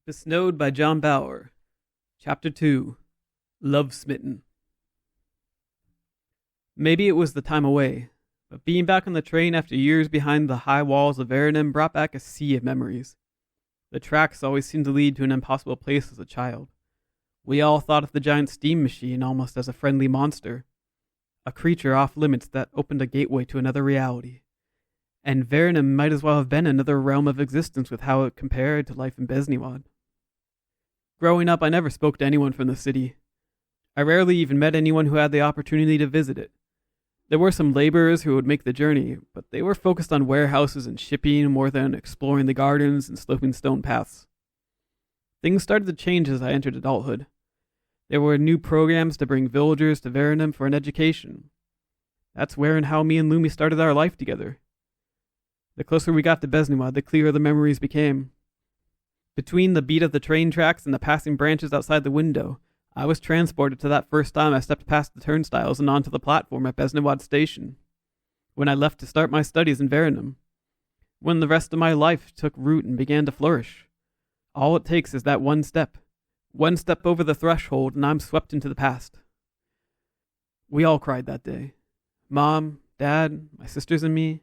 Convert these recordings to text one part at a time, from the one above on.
Besnowed by John Bauer. Chapter 2. Love Smitten. Maybe it was the time away, but being back on the train after years behind the high walls of Veronum brought back a sea of memories. The tracks always seemed to lead to an impossible place as a child. We all thought of the giant steam machine almost as a friendly monster, a creature off limits that opened a gateway to another reality. And Veronum might as well have been another realm of existence with how it compared to life in Besnowed. Growing up, I never spoke to anyone from the city. I rarely even met anyone who had the opportunity to visit it. There were some laborers who would make the journey, but they were focused on warehouses and shipping more than exploring the gardens and sloping stone paths. Things started to change as I entered adulthood. There were new programs to bring villagers to Veronum for an education. That's where and how me and Lumi started our life together. The closer we got to Besnowed, the clearer the memories became. Between the beat of the train tracks and the passing branches outside the window, I was transported to that first time I stepped past the turnstiles and onto the platform at Besnowed Station, when I left to start my studies in Veronum, when the rest of my life took root and began to flourish. All it takes is that one step over the threshold, and I'm swept into the past. We all cried that day. Mom, Dad, my sisters and me.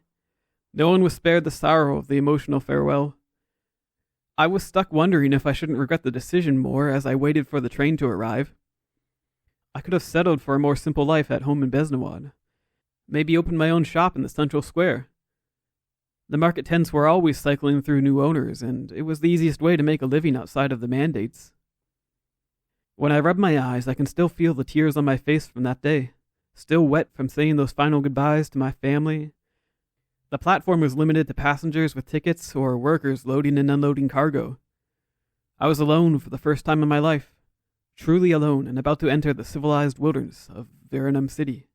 No one was spared the sorrow of the emotional farewell. I was stuck wondering if I shouldn't regret the decision more as I waited for the train to arrive. I could have settled for a more simple life at home in Besnowed. Maybe opened my own shop in the central square. The market tents were always cycling through new owners, and it was the easiest way to make a living outside of the mandates. When I rub my eyes, I can still feel the tears on my face from that day, still wet from saying those final goodbyes to my family. The platform was limited to passengers with tickets or workers loading and unloading cargo. I was alone for the first time in my life, truly alone and about to enter the civilized wilderness of Veronum City.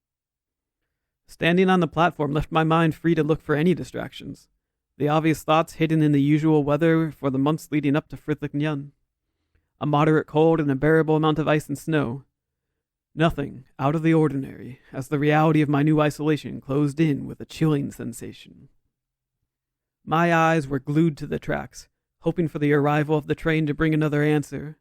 Standing on the platform left my mind free to look for any distractions, the obvious thoughts hidden in the usual weather for the months leading up to Frithicnyan. A moderate cold and a bearable amount of ice and snow. Nothing out of the ordinary, as the reality of my new isolation closed in with a chilling sensation. My eyes were glued to the tracks, hoping for the arrival of the train to bring another answer.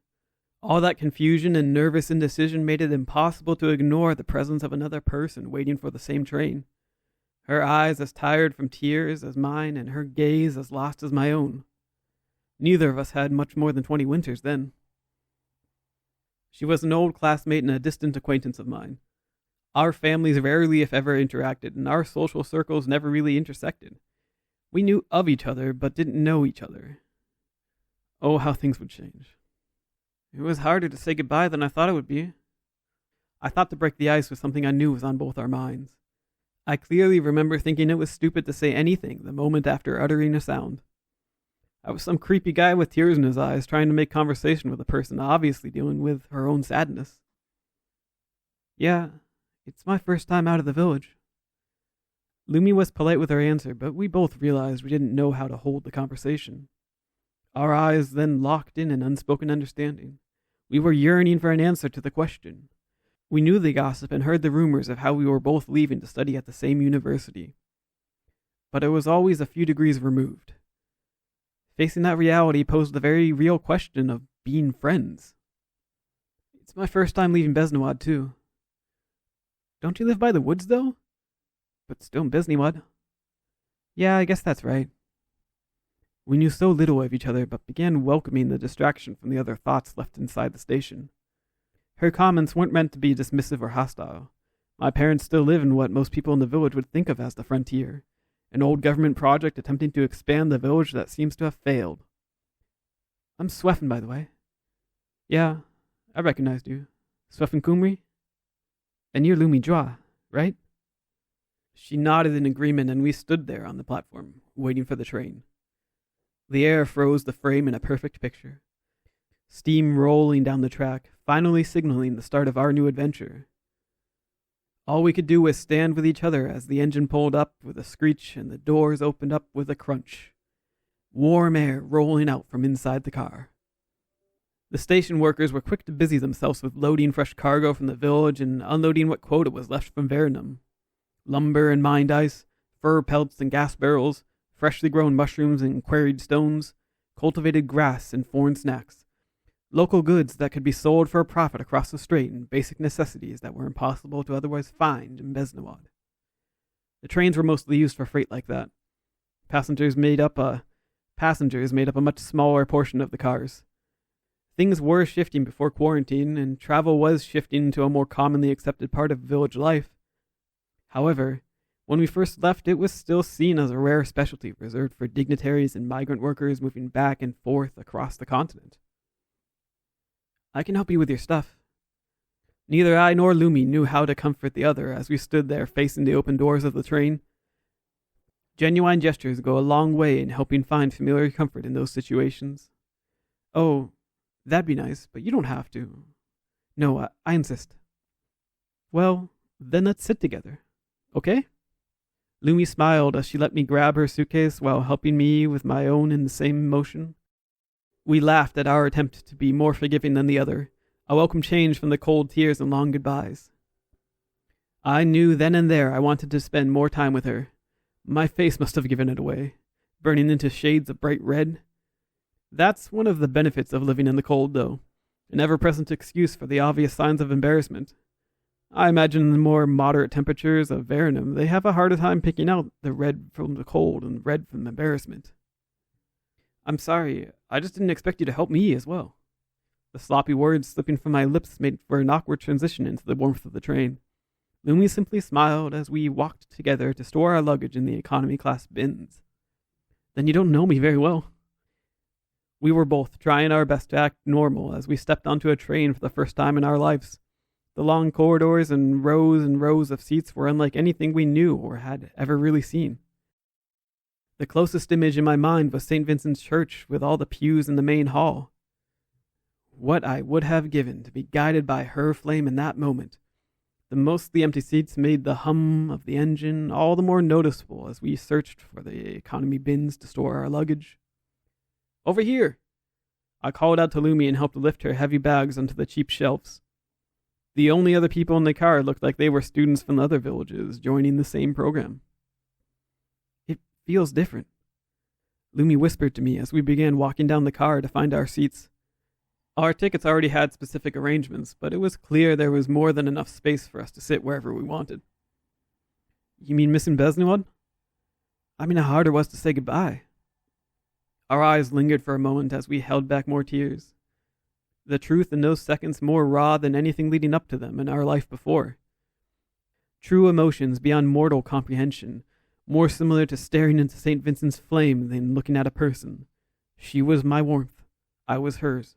All that confusion and nervous indecision made it impossible to ignore the presence of another person waiting for the same train. Her eyes as tired from tears as mine, and her gaze as lost as my own. Neither of us had much more than 20 winters then. She was an old classmate and a distant acquaintance of mine. Our families rarely, if ever, interacted, and our social circles never really intersected. We knew of each other, but didn't know each other. Oh, how things would change. It was harder to say goodbye than I thought it would be. I thought to break the ice was something I knew was on both our minds. I clearly remember thinking it was stupid to say anything the moment after uttering a sound. I was some creepy guy with tears in his eyes trying to make conversation with a person obviously dealing with her own sadness. Yeah, it's my first time out of the village. Lumi was polite with her answer, but we both realized we didn't know how to hold the conversation. Our eyes then locked in an unspoken understanding. We were yearning for an answer to the question. We knew the gossip and heard the rumors of how we were both leaving to study at the same university. But it was always a few degrees removed. Facing that reality posed the very real question of being friends. It's my first time leaving Besnowed, too. Don't you live by the woods, though? But still in Besnowed. Yeah, I guess that's right. We knew so little of each other, but began welcoming the distraction from the other thoughts left inside the station. Her comments weren't meant to be dismissive or hostile. My parents still live in what most people in the village would think of as the frontier. An old government project attempting to expand the village that seems to have failed. I'm Sweffen, by the way. Yeah, I recognized you. Sweffen Kumri? And you're Lumi Jwa, right? She nodded in agreement, and we stood there on the platform, waiting for the train. The air froze the frame in a perfect picture. Steam rolling down the track, finally signaling the start of our new adventure. All we could do was stand with each other as the engine pulled up with a screech and the doors opened up with a crunch. Warm air rolling out from inside the car. The station workers were quick to busy themselves with loading fresh cargo from the village and unloading what quota was left from Veronum. Lumber and mined ice, fur pelts and gas barrels, freshly grown mushrooms and quarried stones, cultivated grass and foreign snacks, local goods that could be sold for a profit across the strait, and basic necessities that were impossible to otherwise find in Besnowed. The trains were mostly used for freight like that. Passengers made up a much smaller portion of the cars. Things were shifting before quarantine, and travel was shifting to a more commonly accepted part of village life. However, when we first left, it was still seen as a rare specialty reserved for dignitaries and migrant workers moving back and forth across the continent. I can help you with your stuff. Neither I nor Lumi knew how to comfort the other as we stood there facing the open doors of the train. Genuine gestures go a long way in helping find familiar comfort in those situations. Oh, that'd be nice, but you don't have to. No, I insist. Well, then let's sit together, okay? Lumi smiled as she let me grab her suitcase while helping me with my own in the same motion. We laughed at our attempt to be more forgiving than the other, a welcome change from the cold tears and long goodbyes. I knew then and there I wanted to spend more time with her. My face must have given it away, burning into shades of bright red. That's one of the benefits of living in the cold, though, an ever-present excuse for the obvious signs of embarrassment. I imagine the more moderate temperatures of Verenum, they have a harder time picking out the red from the cold and red from embarrassment. I'm sorry, I just didn't expect you to help me as well. The sloppy words slipping from my lips made for an awkward transition into the warmth of the train. Lumi simply smiled as we walked together to store our luggage in the economy class bins. Then you don't know me very well. We were both trying our best to act normal as we stepped onto a train for the first time in our lives. The long corridors and rows of seats were unlike anything we knew or had ever really seen. The closest image in my mind was St. Vincent's Church with all the pews in the main hall. What I would have given to be guided by her flame in that moment. The mostly empty seats made the hum of the engine all the more noticeable as we searched for the economy bins to store our luggage. Over here! I called out to Lumi and helped lift her heavy bags onto the cheap shelves. The only other people in the car looked like they were students from other villages joining the same program. It feels different, Lumi whispered to me as we began walking down the car to find our seats. Our tickets already had specific arrangements, but it was clear there was more than enough space for us to sit wherever we wanted. You mean missing Besnowed? I mean how hard it was to say goodbye. Our eyes lingered for a moment as we held back more tears. The truth in those seconds more raw than anything leading up to them in our life before. True emotions beyond mortal comprehension, more similar to staring into St. Vincent's flame than looking at a person. She was my warmth. I was hers.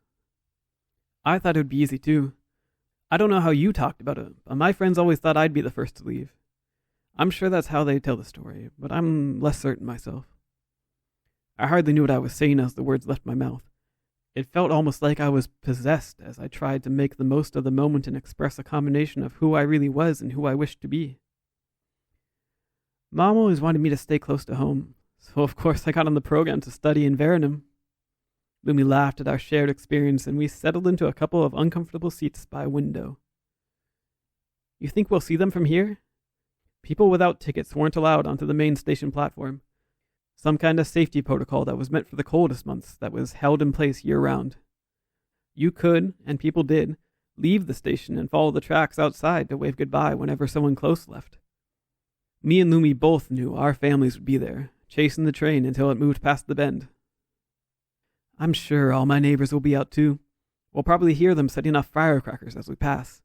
I thought it would be easy too. I don't know how you talked about it, but my friends always thought I'd be the first to leave. I'm sure that's how they tell the story, but I'm less certain myself. I hardly knew what I was saying as the words left my mouth. It felt almost like I was possessed as I tried to make the most of the moment and express a combination of who I really was and who I wished to be. Mom always wanted me to stay close to home, so of course I got on the program to study in Verenum. Lumi laughed at our shared experience and we settled into a couple of uncomfortable seats by a window. You think we'll see them from here? People without tickets weren't allowed onto the main station platform. Some kind of safety protocol that was meant for the coldest months that was held in place year-round. You could, and people did, leave the station and follow the tracks outside to wave goodbye whenever someone close left. Me and Lumi both knew our families would be there, chasing the train until it moved past the bend. I'm sure all my neighbors will be out too. We'll probably hear them setting off firecrackers as we pass.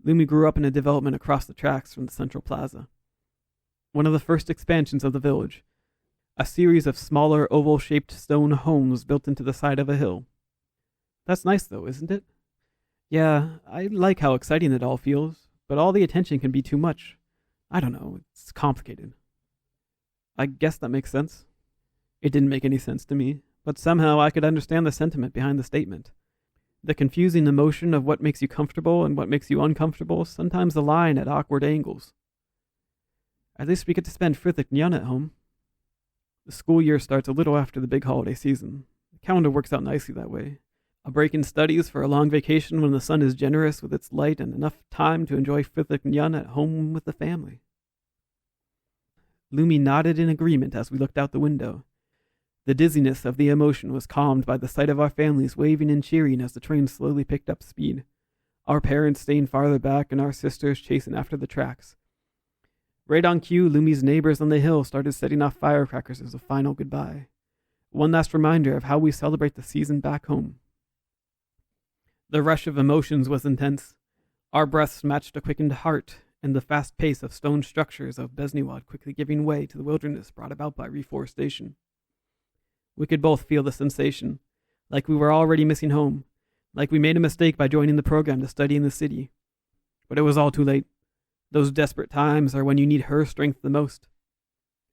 Lumi grew up in a development across the tracks from the central plaza. One of the first expansions of the village. A series of smaller oval-shaped stone homes built into the side of a hill. That's nice though, isn't it? Yeah, I like how exciting it all feels, but all the attention can be too much. I don't know, it's complicated. I guess that makes sense. It didn't make any sense to me, but somehow I could understand the sentiment behind the statement. The confusing emotion of what makes you comfortable and what makes you uncomfortable sometimes align at awkward angles. At least we get to spend Frithik Nyan at home. The school year starts a little after the big holiday season. The calendar works out nicely that way. A break in studies for a long vacation when the sun is generous with its light and enough time to enjoy Frithik Nyan at home with the family. Lumi nodded in agreement as we looked out the window. The dizziness of the emotion was calmed by the sight of our families waving and cheering as the train slowly picked up speed, our parents staying farther back and our sisters chasing after the tracks. Right on cue, Lumi's neighbors on the hill started setting off firecrackers as a final goodbye. One last reminder of how we celebrate the season back home. The rush of emotions was intense. Our breaths matched a quickened heart, and the fast pace of stone structures of Besnowed quickly giving way to the wilderness brought about by reforestation. We could both feel the sensation, like we were already missing home, like we made a mistake by joining the program to study in the city. But it was all too late. Those desperate times are when you need her strength the most.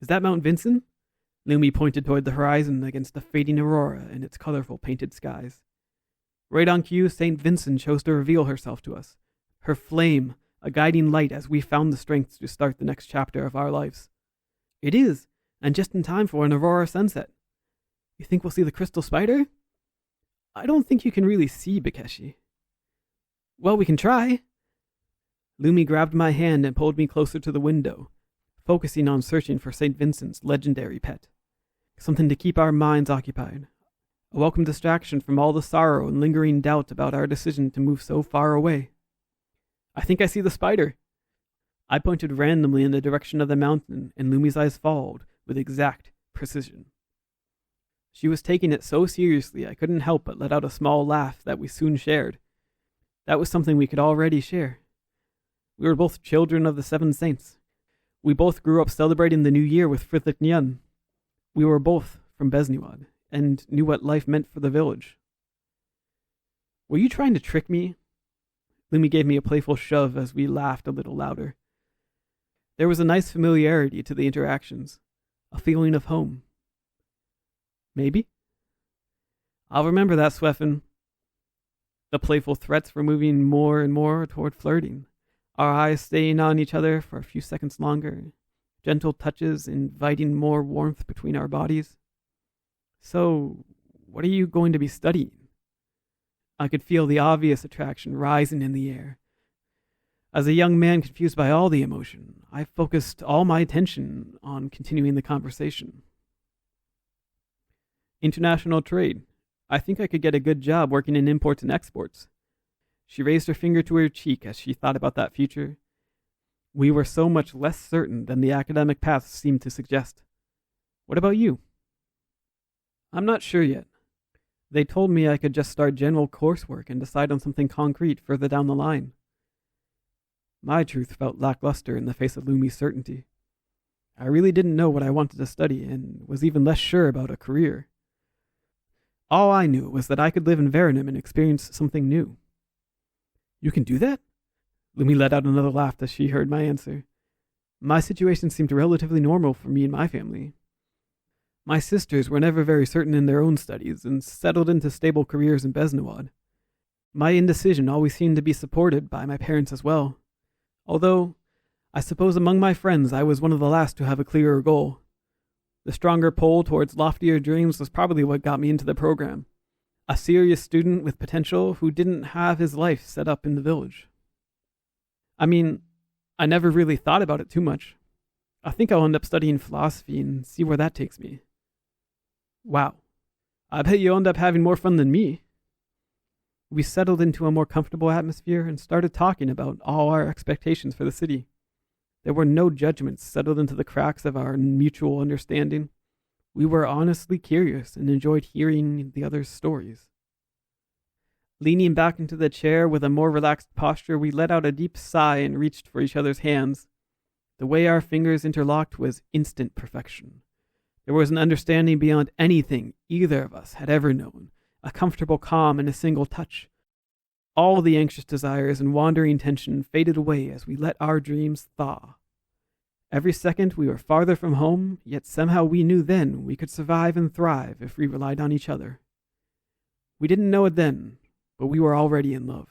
Is that Mount Vincent? Lumi pointed toward the horizon against the fading aurora and its colorful painted skies. Right on cue, St. Vincent chose to reveal herself to us, her flame, a guiding light as we found the strength to start the next chapter of our lives. It is, and just in time for an aurora sunset. You think we'll see the crystal spider? I don't think you can really see Bakeshi. Well, we can try. Lumi grabbed my hand and pulled me closer to the window, focusing on searching for St. Vincent's legendary pet. Something to keep our minds occupied. A welcome distraction from all the sorrow and lingering doubt about our decision to move so far away. I think I see the spider. I pointed randomly in the direction of the mountain, and Lumi's eyes followed with exact precision. She was taking it so seriously I couldn't help but let out a small laugh that we soon shared. That was something we could already share. We were both children of the Seven Saints. We both grew up celebrating the new year with Frithik Nyan. We were both from Besnowed, and knew what life meant for the village. Were you trying to trick me? Lumi gave me a playful shove as we laughed a little louder. There was a nice familiarity to the interactions, a feeling of home. Maybe? I'll remember that, Sweffen. The playful threats were moving more and more toward flirting, our eyes staying on each other for a few seconds longer, gentle touches inviting more warmth between our bodies. So, what are you going to be studying? I could feel the obvious attraction rising in the air. As a young man confused by all the emotion, I focused all my attention on continuing the conversation. International trade. I think I could get a good job working in imports and exports. She raised her finger to her cheek as she thought about that future. We were so much less certain than the academic paths seemed to suggest. What about you? I'm not sure yet. They told me I could just start general coursework and decide on something concrete further down the line. My truth felt lackluster in the face of Lumi's certainty. I really didn't know what I wanted to study and was even less sure about a career. All I knew was that I could live in Verenum and experience something new. You can do that? Lumi let out another laugh as she heard my answer. My situation seemed relatively normal for me and my family. My sisters were never very certain in their own studies and settled into stable careers in Besnowed. My indecision always seemed to be supported by my parents as well. Although, I suppose among my friends I was one of the last to have a clearer goal. The stronger pull towards loftier dreams was probably what got me into the program. A serious student with potential who didn't have his life set up in the village. I mean, I never really thought about it too much. I think I'll end up studying philosophy and see where that takes me. Wow. I bet you'll end up having more fun than me. We settled into a more comfortable atmosphere and started talking about all our expectations for the city. There were no judgments settled into the cracks of our mutual understanding. We were honestly curious and enjoyed hearing the other's stories. Leaning back into the chair with a more relaxed posture, we let out a deep sigh and reached for each other's hands. The way our fingers interlocked was instant perfection. There was an understanding beyond anything either of us had ever known, a comfortable calm in a single touch. All the anxious desires and wandering tension faded away as we let our dreams thaw. Every second we were farther from home, yet somehow we knew then we could survive and thrive if we relied on each other. We didn't know it then, but we were already in love.